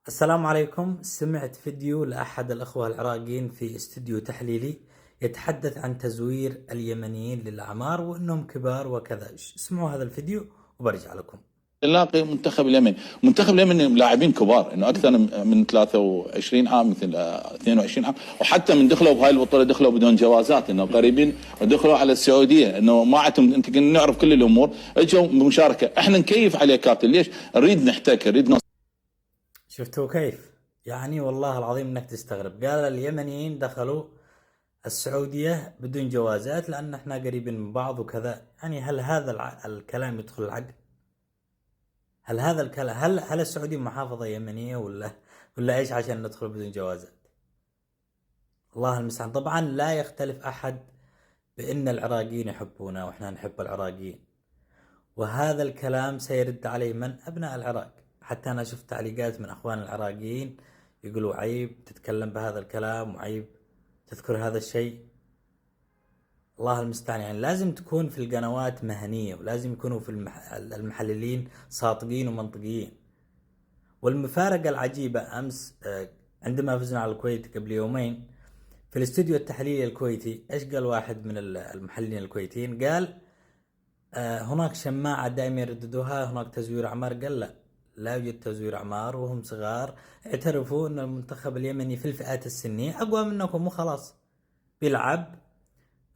السلام عليكم. سمعت فيديو لأحد الأخوة العراقيين في استوديو تحليلي يتحدث عن تزوير اليمنيين للأعمار وأنهم كبار وكذا. اسمعوا هذا الفيديو وبرجع لكم. نلاقي منتخب اليمن لاعبين كبار، انه اكثر من 23 عام، مثل 22 عام، وحتى من دخلوا بهاي البطوله دخلوا بدون جوازات، انه قريبين ودخلوا على السعوديه، انه ما عندهم، انت كنا نعرف كل الامور، اجوا بمشاركه. احنا نكيف عليه كابتن، ليش؟ نريد نحتكر، نريد شفتوا كيف؟ يعني والله العظيم انك تستغرب. قال اليمنيين دخلوا السعودية بدون جوازات لأن احنا قريبين من بعض وكذا. يعني هل هذا الكلام يدخل العقل؟ هل هذا الكلام هل السعودية محافظة يمنية ولا ايش عشان ندخل بدون جوازات؟ الله المستعان. طبعا لا يختلف أحد بأن العراقيين يحبونا وإحنا نحب العراقيين، وهذا الكلام سيرد عليه من؟ أبناء العراق. حتى أنا شفت تعليقات من أخوان العراقيين يقولوا عيب تتكلم بهذا الكلام وعيب تذكر هذا الشيء. الله المستعان. يعني لازم تكون في القنوات مهنية، ولازم يكونوا في المحللين صادقين ومنطقيين. والمفارقة العجيبة أمس عندما فزنا على الكويت قبل يومين في الاستوديو التحليلي الكويتي، ايش قال واحد من المحللين الكويتيين؟ قال هناك شماعة دائما يرددوها، هناك تزوير أعمار. قال لا يوجد تزوير أعمار، وهم صغار اعترفوا أن المنتخب اليمني في الفئات السنية أقوى منكم وخلاص. بيلعب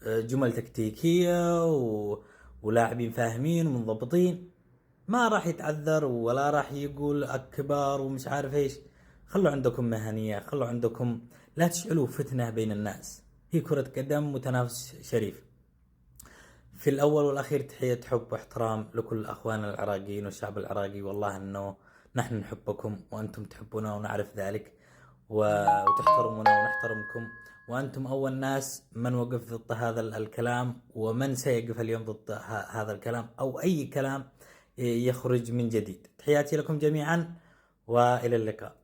جمل تكتيكية ولاعبين فاهمين ومنضبطين، ما راح يتعذر ولا راح يقول كبار ومش عارف ايش. خلوا عندكم مهنية، خلوا عندكم، لا تشعلوا فتنة بين الناس. هي كرة قدم وتنافس شريف. في الأول والأخير تحية حب واحترام لكل أخواننا العراقيين والشعب العراقي. والله أنه نحن نحبكم وأنتم تحبونا ونعرف ذلك، وتحترمونا ونحترمكم. وأنتم أول ناس من وقف ضد هذا الكلام، ومن سيقف اليوم ضد هذا الكلام أو أي كلام يخرج من جديد. تحياتي لكم جميعا وإلى اللقاء.